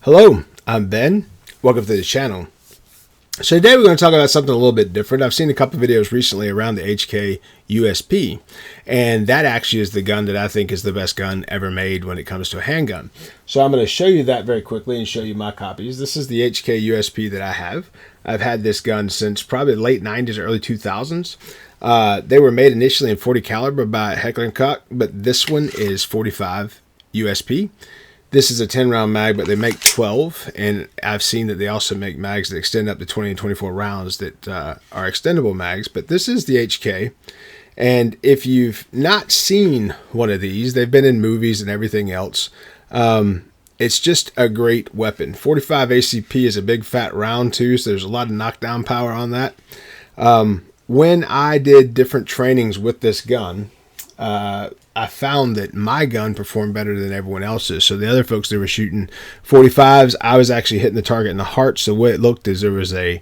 Hello, I'm Ben. Welcome to the channel. So today we're going to talk about something a little bit different. I've seen a couple of videos recently around the HK USP, and that actually is the gun that I think is the best gun ever made when it comes to a handgun. So I'm going to show you that very quickly and show you my copies. This is the HK USP that I have. I've had this gun since probably the late 90s or early 2000s. They were made initially in 40 caliber by Heckler & Koch, but this one is 45 USP. This is a 10-round mag, but they make 12, and I've seen that they also make mags that extend up to 20 and 24 rounds that are extendable mags, but this is the HK, and if you've not seen one of these, they've been in movies and everything else. It's just a great weapon. 45 ACP is a big fat round too, so there's a lot of knockdown power on that. When I did different trainings with this gun, I found that my gun performed better than everyone else's. So the other folks that were shooting 45s, I was actually hitting the target in the heart. So the way it looked is there was a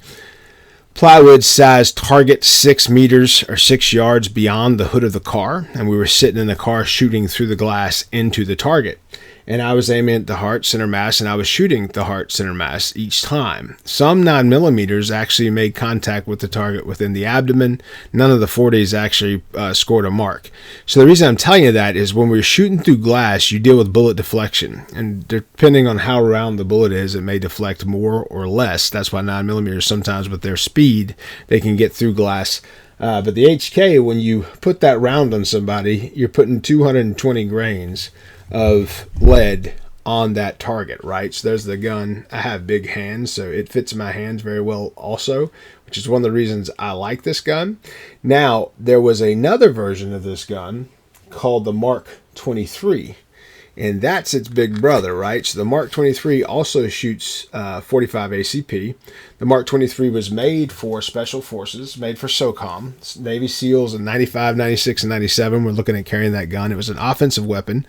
plywood sized target 6 meters or 6 yards beyond the hood of the car. And we were sitting in the car shooting through the glass into the target. And I was aiming at the heart center mass, and I was shooting the heart center mass each time. Some 9mm actually made contact with the target within the abdomen. None of the 40s actually scored a mark. So the reason I'm telling you that is when we're shooting through glass, you deal with bullet deflection. And depending on how round the bullet is, it may deflect more or less. That's why 9mm sometimes with their speed, they can get through glass. But the HK, when you put that round on somebody, you're putting 220 grains of lead on that target, right? So there's the gun. I have big hands, so it fits my hands very well also, which is one of the reasons I like this gun. Now, there was another version of this gun called the Mark 23, and that's its big brother, right? So the Mark 23 also shoots 45 ACP. The Mark 23 was made for Special Forces, made for SOCOM. Navy SEALs in 95, 96, and 97 were looking at carrying that gun. It was an offensive weapon.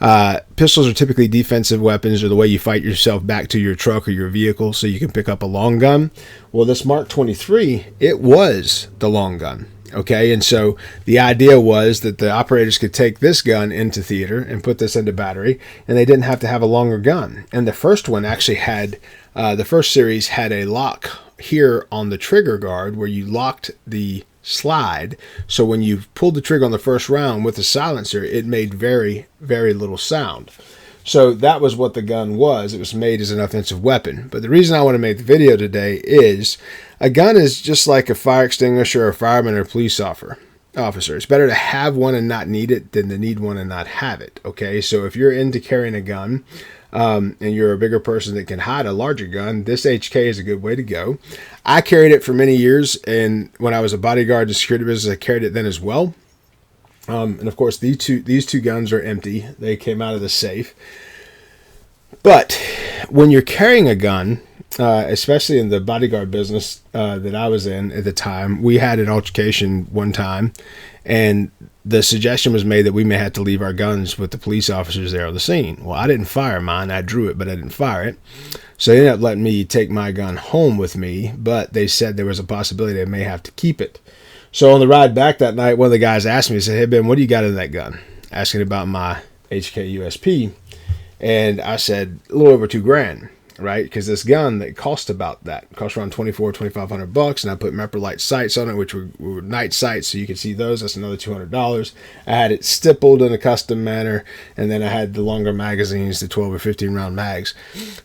Pistols are typically defensive weapons, or the way you fight yourself back to your truck or your vehicle so you can pick up a long gun. Well, this Mark 23, it was the long gun. Okay, and so the idea was that the operators could take this gun into theater and put this into battery, and they didn't have to have a longer gun. And the first one actually had, the first series had a lock here on the trigger guard where you locked the slide. So when you pulled the trigger on the first round with the silencer, it made very, very little sound. So that was what the gun was. It was made as an offensive weapon. But the reason I want to make the video today is a gun is just like a fire extinguisher or a fireman or a police officer. It's better to have one and not need it than to need one and not have it. Okay, so if you're into carrying a gun and you're a bigger person that can hide a larger gun, this HK is a good way to go. I carried it for many years, and when I was a bodyguard in the security business, I carried it then as well. And of course, these two guns are empty. They came out of the safe. But when you're carrying a gun, especially in the bodyguard business that I was in at the time, we had an altercation one time, and the suggestion was made that we may have to leave our guns with the police officers there on the scene. Well, I didn't fire mine. I drew it, but I didn't fire it. So they ended up letting me take my gun home with me, but they said there was a possibility I may have to keep it. So on the ride back that night, one of the guys asked me, he said, "Hey, Ben, what do you got in that gun?" Asking about my HK USP. And I said, a little over $2,000, right? Because this gun, that cost about that. It cost around $2,400-$2,500, and I put Meprolite sights on it, which were night sights, so you could see those. That's another $200. I had it stippled in a custom manner, and then I had the longer magazines, the 12 or 15 round mags.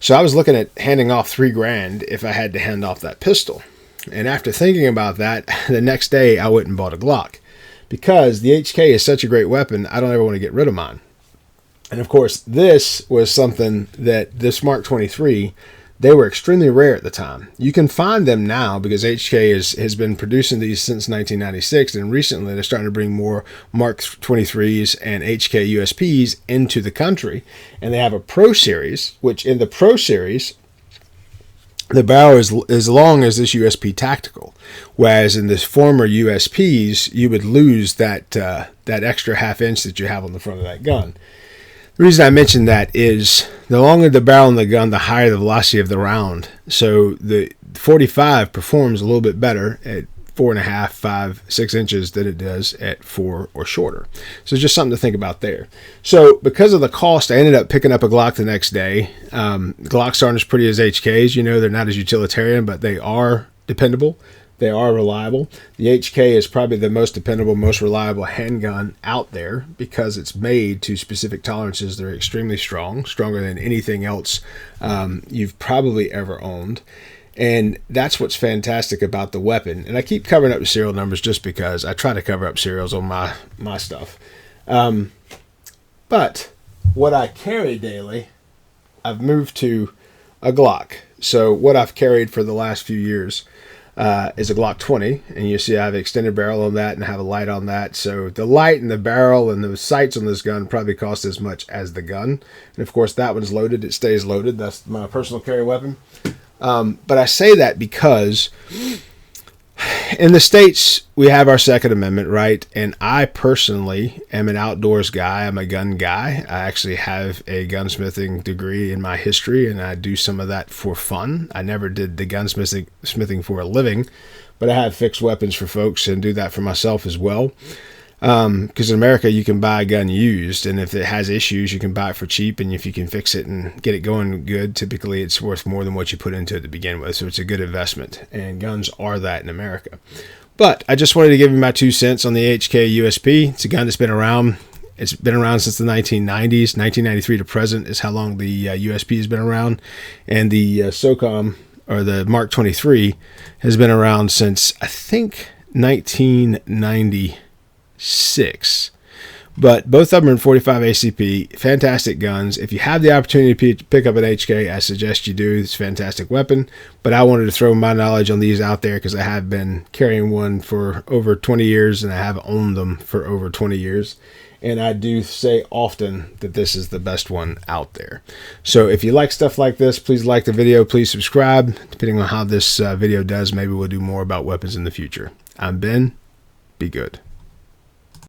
So I was looking at handing off $3,000 if I had to hand off that pistol. And after thinking about that, the next day I went and bought a Glock, because the HK is such a great weapon, I don't ever want to get rid of mine. And of course, this was something that this Mark 23, they were extremely rare at the time. You can find them now because HK has been producing these since 1996, and recently they're starting to bring more Mark 23s and HK USPs into the country. And they have a Pro Series, which in the Pro Series, the barrel is as long as this USP Tactical, whereas in the former USPs, you would lose that extra half inch that you have on the front of that gun. The reason I mention that is the longer the barrel in the gun, the higher the velocity of the round. So the 45 performs a little bit better at 4.5, 5, 6 inches than it does at 4 or shorter. So just something to think about there. So because of the cost, I ended up picking up a Glock the next day. Glocks aren't as pretty as HKs. You know, they're not as utilitarian, but they are dependable. They are reliable. The HK is probably the most dependable, most reliable handgun out there because it's made to specific tolerances. They're extremely strong, stronger than anything else you've probably ever owned. And that's what's fantastic about the weapon. And I keep covering up the serial numbers just because I try to cover up serials on my stuff. But what I carry daily, I've moved to a Glock. So what I've carried for the last few years is a Glock 20, and you see I have an extended barrel on that and I have a light on that. So the light and the barrel and the sights on this gun probably cost as much as the gun. And of course that one's loaded. It stays loaded. That's my personal carry weapon. But I say that because in the States, we have our Second Amendment, right? And I personally am an outdoors guy. I'm a gun guy. I actually have a gunsmithing degree in my history, and I do some of that for fun. I never did the gunsmithing for a living, but I have fixed weapons for folks and do that for myself as well. Because in America, you can buy a gun used, and if it has issues, you can buy it for cheap, and if you can fix it and get it going good, typically it's worth more than what you put into it to begin with, so it's a good investment, and guns are that in America. But I just wanted to give you my 2 cents on the HK USP. It's a gun that's been around. It's been around since the 1990s. 1993 to present is how long the USP has been around, and the SOCOM, or the Mark 23, has been around since, I think, 1990. 6, but both of them are in 45 ACP. Fantastic guns. If you have the opportunity to pick up an HK, I suggest you do. It's a fantastic weapon, but I wanted to throw my knowledge on these out there because I have been carrying one for over 20 years and I have owned them for over 20 years, and I do say often that this is the best one out there. So if you like stuff like this, please like the video, please subscribe. Depending on how this video does, maybe we'll do more about weapons in the future. I'm Ben. Be good.